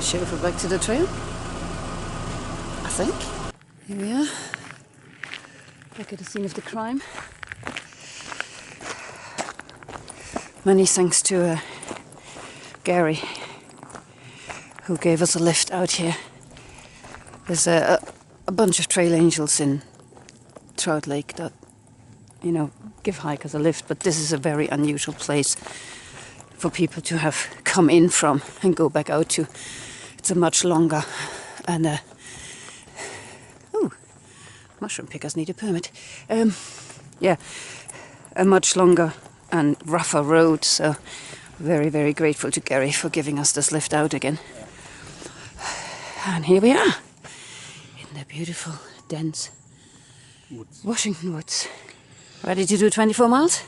chauffeur back to the trail, I think. Here we are, back at the scene of the crime. Many thanks to Gary, who gave us a lift out here. There's a bunch of trail angels in Trout Lake that, you know, give hikers a lift, but this is a very unusual place for people to have come in from and go back out to. It's a much longer and oh, mushroom pickers need a permit. Yeah, a much longer and rougher road, so very, very grateful to Gary for giving us this lift out again. And here we are in the beautiful, dense woods. Washington Woods. Ready to do 24 miles?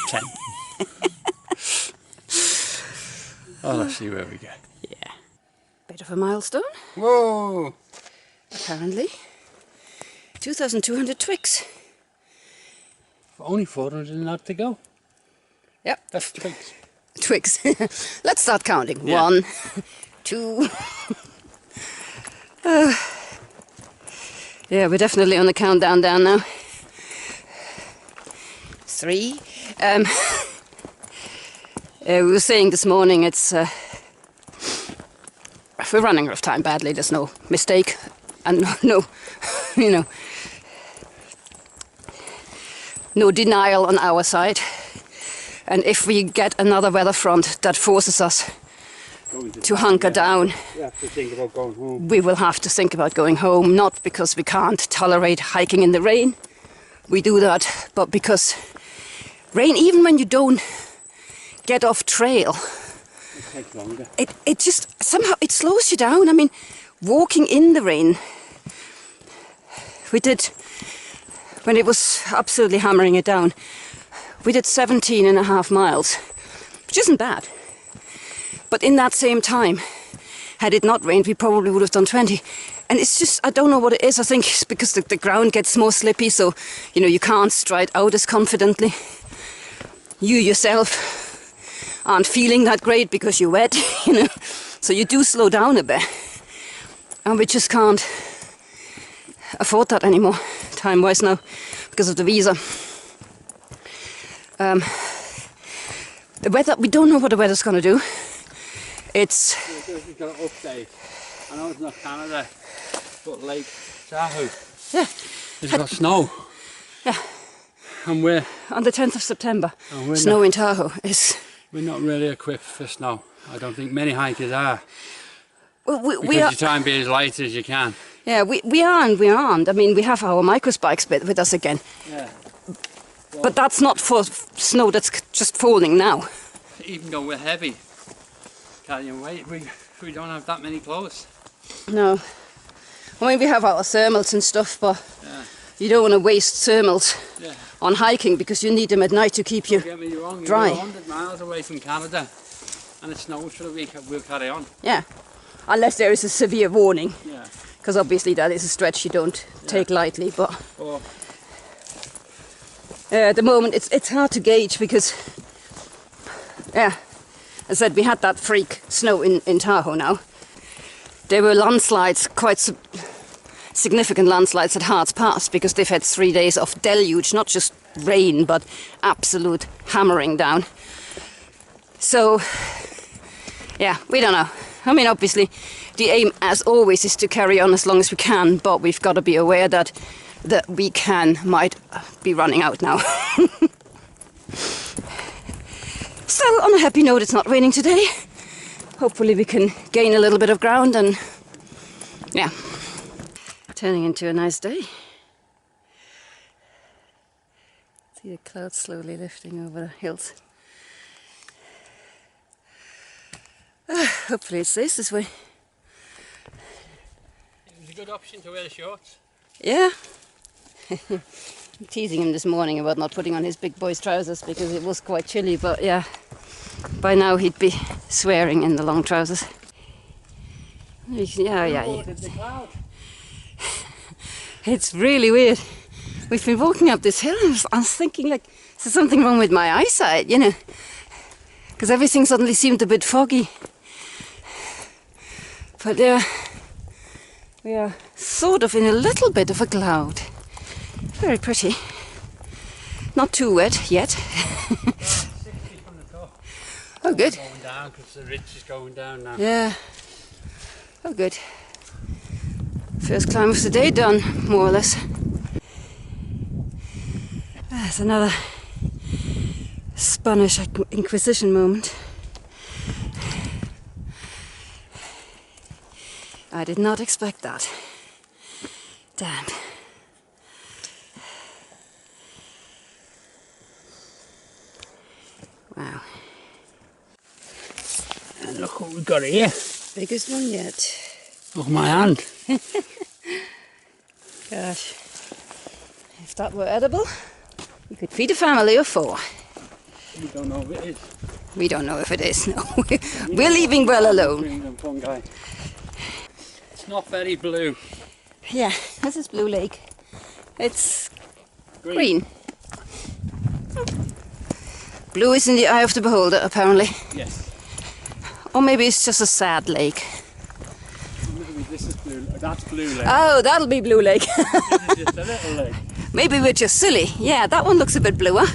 10. Oh, let's see where we go. Yeah. Bit of a milestone. Whoa! Apparently. 2,200 twigs. Only 400 and odd to go. Yep. That's twigs. Twigs. Let's start counting. Yeah. 1, 2. Yeah, we're definitely on the countdown down now. 3. We were saying this morning it's we're running out of time badly. There's no mistake and no, you know, no denial on our side. And if we get another weather front that forces us to hunker down, We have to think about going home. we will have to think about going home, not because we can't tolerate hiking in the rain. We do that, but because rain, even when you don't get off trail, It takes longer. it just somehow it slows you down. I mean, walking in the rain, we did, when it was absolutely hammering it down, we did 17.5 miles, which isn't bad. But in that same time, had it not rained, we probably would have done 20. And it's just, I don't know what it is. I think it's because the ground gets more slippy, so, you know, you can't stride out as confidently. You yourself aren't feeling that great because you're wet, you know. So you do slow down a bit. And we just can't afford that anymore, time-wise now, because of the visa. The weather, we don't know what the weather's going to do. It's... We've got an update. I know it's not Canada, but Lake Tahoe. Yeah. It's got snow. Yeah. And we're On the 10th of September, we're snow not- in Tahoe is... we're not really equipped for snow. I don't think many hikers are. Well, we Because are... you try and be as light as you can. Yeah, we are and we aren't. I mean, we have our microspikes with us again. Yeah. But that's not for snow that's just falling now. Even though we're heavy, carrying weight, we don't have that many clothes. No. I mean, we have our thermals and stuff, but Yeah. you don't want to waste thermals Yeah. on hiking because you need them at night to keep you Don't get me wrong, dry. we're 100 miles away from Canada and it snows for a week, we'll carry on. Yeah. Unless there is a severe warning, Yeah. because obviously that is a stretch you don't take lightly. But Or at the moment it's hard to gauge because, yeah, as I said, we had that freak snow in Tahoe now. There were landslides, quite significant landslides at Harts Pass because they've had 3 days of deluge, not just rain, but absolute hammering down. So, yeah, we don't know. I mean, obviously, the aim, as always, is to carry on as long as we can, but we've got to be aware that the weekend might be running out now. So, on a happy note, it's not raining today. Hopefully we can gain a little bit of ground and, yeah, turning into a nice day. See the clouds slowly lifting over the hills. Hopefully it stays this way. it was a good option to wear the shorts. Yeah. I'm teasing him this morning about not putting on his big boy's trousers because it was quite chilly, but yeah, by now he'd be swearing in the long trousers. Yeah. It's really weird. We've been walking up this hill and I was thinking, like, is there something wrong with my eyesight, you know? because everything suddenly seemed a bit foggy. But we are sort of in a little bit of a cloud. Very pretty. Not too wet yet. 60 from the top. Oh, good. Going down because the ridge is going down now. Yeah. Oh, good. First climb of the day done, more or less. That's another Spanish Inquisition moment. I did not expect that. Damn. Wow. And look what we've got here. Biggest one yet. Look at my hand. Gosh. If that were edible, you could feed a family of 4. We don't know if it is. We don't know if it is, no. We're leaving well alone. It's not very blue. Yeah, this is Blue Lake. It's green. Blue is in the eye of the beholder, apparently. Yes. Or maybe it's just a sad lake. Maybe this is blue. That's Blue Lake. Oh, that'll be Blue Lake. This is just a little lake. Maybe we're just silly. Yeah, that one looks a bit bluer.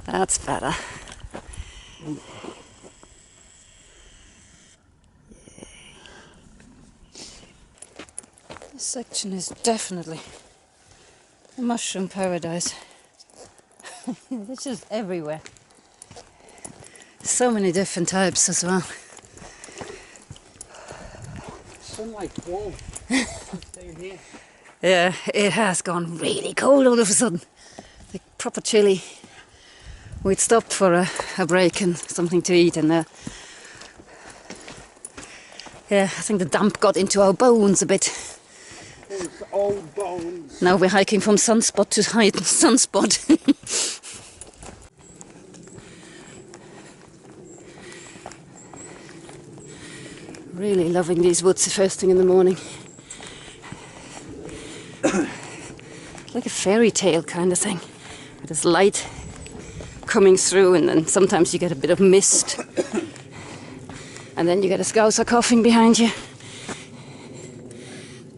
That's better. This section is definitely a mushroom paradise. It's just everywhere. So many different types as well. Sunlight warm. Stay here. Yeah, it has gone really cold all of a sudden. Like proper chilly. We'd stopped for a break and something to eat, and yeah, I think the damp got into our bones a bit. Those old bones. Now we're hiking from sunspot to sunspot. Really loving these woods the first thing in the morning. Like a fairy tale kind of thing. There's light coming through, and then sometimes you get a bit of mist. And then you get a scouser coughing behind you.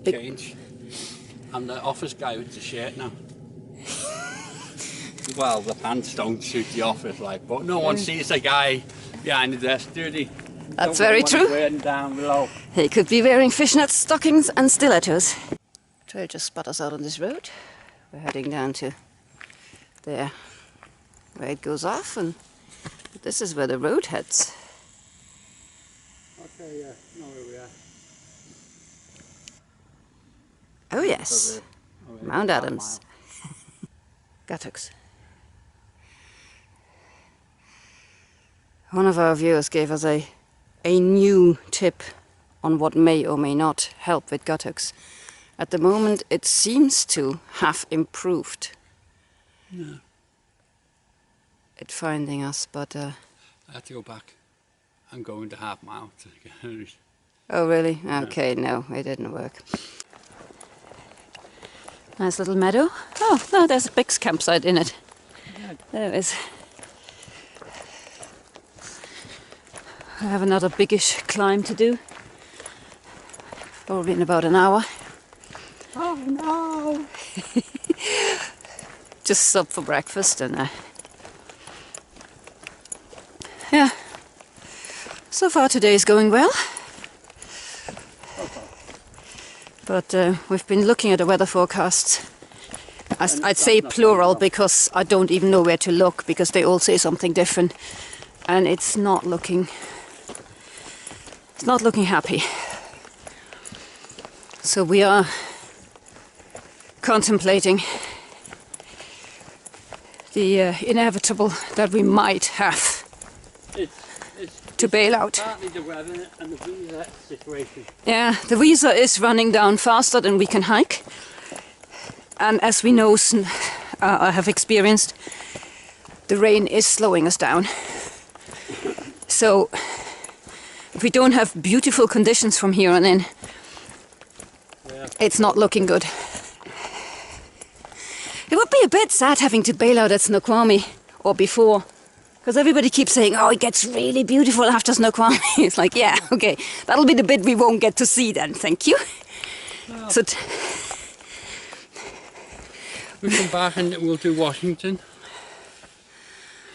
Change. I'm the office guy with the shirt now. Well, the pants don't suit the office, like, but no one sees a guy behind the desk, do they? That's very true. Wearing down below. He could be wearing fishnet stockings and stilettos. Trail just spot us out on this road. We're heading down to there, where it goes off, and this is where the road heads. Okay, yeah, know where we are. Oh yes, Over Mount half Adams. mile. Gattocks. One of our viewers gave us a new tip on what may or may not help with Gattocks. At the moment it seems to have improved at finding us, but I had to go back. I'm going to half mile to get oh really? Okay, no, it didn't work. Nice little meadow. Oh, no, there's a big campsite in it. There it is. I have another biggish climb to do. Probably in about an hour. Oh no! Just stop for breakfast and yeah. So far today is going well. But we've been looking at the weather forecasts. I'd say plural because I don't even know where to look, because they all say something different, and it's not looking happy. So we are contemplating the inevitable that we might have to bail out. Partly the weather and the visa situation. Yeah, the visa is running down faster than we can hike. And as we know, I have experienced, the rain is slowing us down. So if we don't have beautiful conditions from here on in, it's not looking good. It would be a bit sad having to bail out at Snoqualmie, or before Because everybody keeps saying, oh, it gets really beautiful after Snoqualmie. It's like, yeah, okay, that'll be the bit we won't get to see then, thank you. Well, So we come back and we'll do Washington.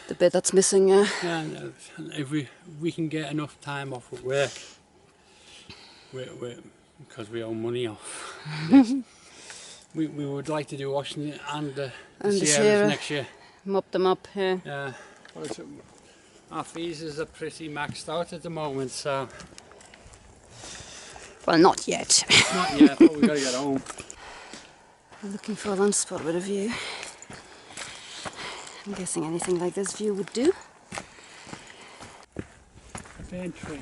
the bit that's missing, Yeah, and if we can get enough time off at work, because we owe money off. we would like to do Washington and the Sierras next year. Mop them up, yeah. Yeah, but our visas are pretty maxed out at the moment, so... Well, not yet. Not yet, but we've got to get home. I'm looking for a lunch spot with a view. I'm guessing anything like this view would do. The burn tree.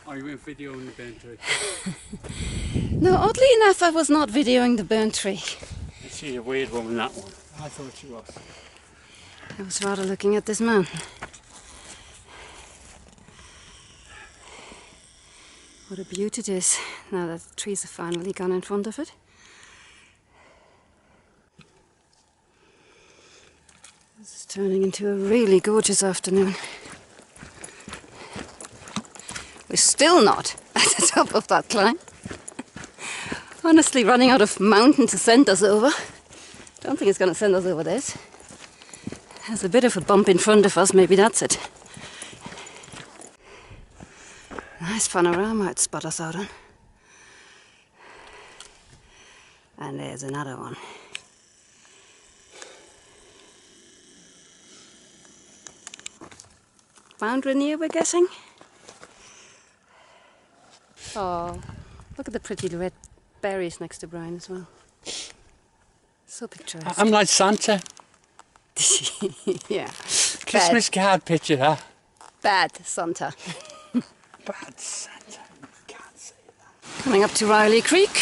Oh, you went videoing the burn tree? No, oddly enough, I was not videoing the burnt tree. She's a weird woman, that one. I thought she was. I was rather looking at this mountain. What a beauty it is, now that the trees are finally gone in front of it. This is turning into a really gorgeous afternoon. We're still not at the top of that climb. Honestly, running out of mountain to send us over. Don't think it's going to send us over this. There's a bit of a bump in front of us, maybe that's it. Nice panorama it spot us out on. And there's another one. Mount Rainier, we're guessing? Oh, look at the pretty red berries next to Brian as well. So picturesque. I'm like Santa. Yeah. Christmas card picture, huh? Bad Santa. Bad Santa. You can't say that. Coming up to Riley Creek.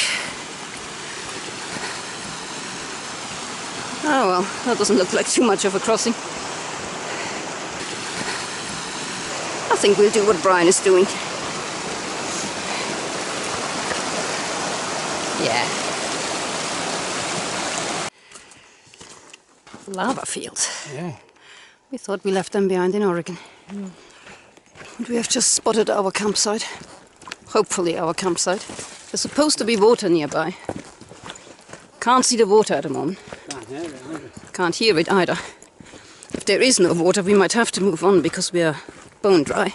Oh well, that doesn't look like too much of a crossing. I think we'll do what Brian is doing. Yeah. Lava fields. Yeah. We thought we left them behind in Oregon. And we have just spotted our campsite. Hopefully our campsite. There's supposed to be water nearby. Can't see the water at the moment. Can't hear it either. Can't hear it either. If there is no water, we might have to move on because we are bone dry.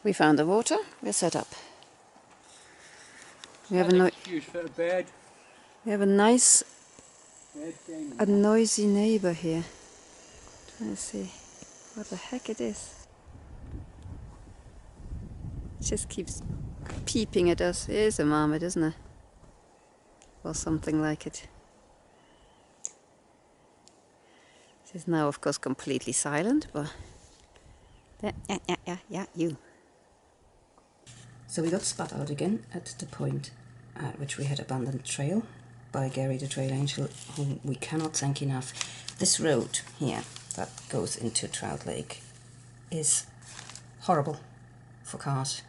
We found the water. We're set up. We have a excuse for a bed. we have a nice, a noisy neighbor here. Trying to see what the heck it is. It just keeps peeping at us. It is a marmot, isn't it? Or something like it. It is now, of course, completely silent, but yeah, you. So we got Spot out again at the point at which we had abandoned trail by Gary the Trail Angel, whom we cannot thank enough. This road here that goes into Trout Lake is horrible for cars,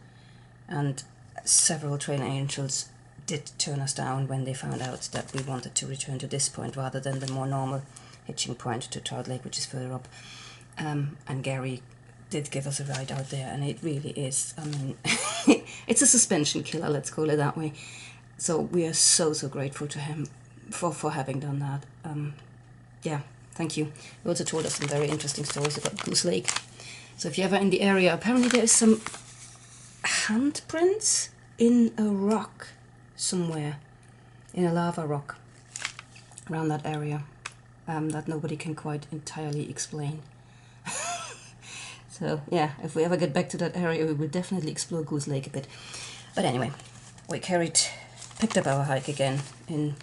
and several Trail Angels did turn us down when they found out that we wanted to return to this point rather than the more normal hitching point to Trout Lake, which is further up. And Gary did give us a ride out there, and it really is, I mean, it's a suspension killer, let's call it that way. So we are so grateful to him for having done that. Yeah, thank you. He also told us some very interesting stories about Goose Lake. So if you're ever in the area, apparently there is some handprints in a rock somewhere, in a lava rock around that area, that nobody can quite entirely explain. So yeah, if we ever get back to that area, we will definitely explore Goose Lake a bit. But anyway, we picked up our hike again in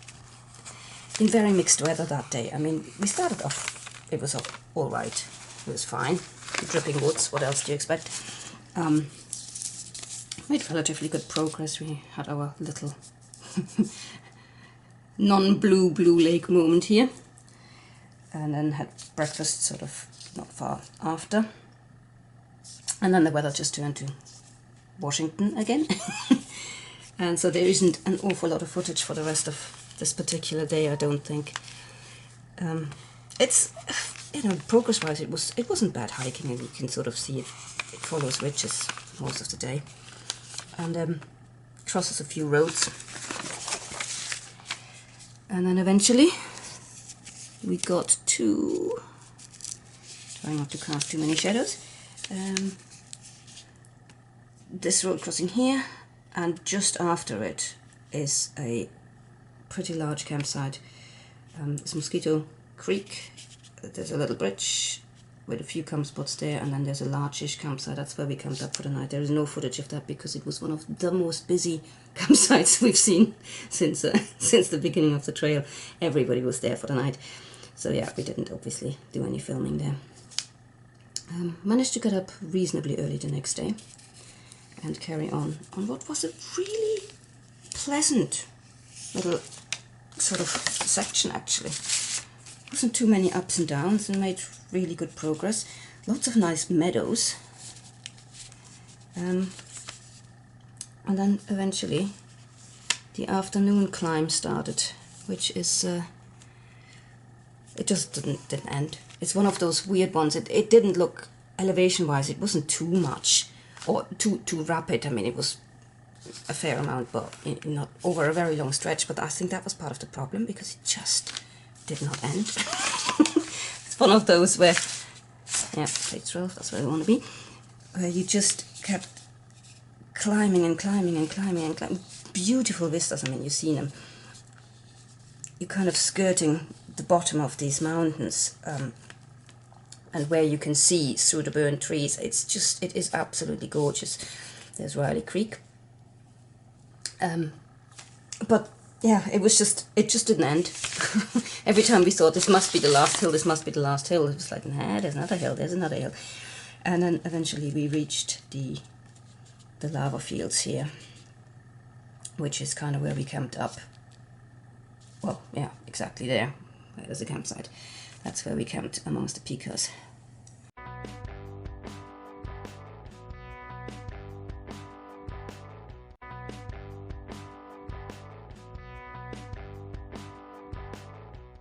very mixed weather that day. I mean, we started off, it was all right, it was fine. Dripping woods, what else do you expect? Made relatively good progress. We had our little non-blue lake moment here, and then had breakfast sort of not far after. And then the weather just turned to Washington again. And so there isn't an awful lot of footage for the rest of this particular day, I don't think. It's you know, progress-wise, it wasn't bad hiking, and you can sort of see it follows ridges most of the day, and crosses a few roads, and then eventually we got to, trying not to cast too many shadows, this road crossing here, and just after it is a pretty large campsite. It's Mosquito Creek. There's a little bridge with a few camp spots there, and then there's a large-ish campsite. That's where we camped up for the night. There is no footage of that because it was one of the most busy campsites we've seen since the beginning of the trail. Everybody was there for the night. So yeah, we didn't obviously do any filming there. Managed to get up reasonably early the next day and carry on what was a really pleasant little sort of section, actually. Wasn't too many ups and downs, and made really good progress. Lots of nice meadows, and then eventually the afternoon climb started, which is it just didn't end. It's one of those weird ones. It didn't look, elevation wise, it wasn't too much or too rapid. I mean, it was a fair amount, but not over a very long stretch. But I think that was part of the problem, because it just did not end. It's one of those where, yeah, page 12, that's where I want to be, where you just kept climbing and climbing and climbing and climbing. Beautiful vistas. I mean, you've seen them. You're kind of skirting the bottom of these mountains, and where you can see through the burnt trees. It is absolutely gorgeous. There's Riley Creek. But yeah, it just didn't end. Every time we thought, this must be the last hill, this must be the last hill, it was like, nah, there's another hill, there's another hill. And then eventually we reached the lava fields here, which is kind of where we camped up. Well, yeah, exactly there. There's a campsite. That's where we camped amongst the picas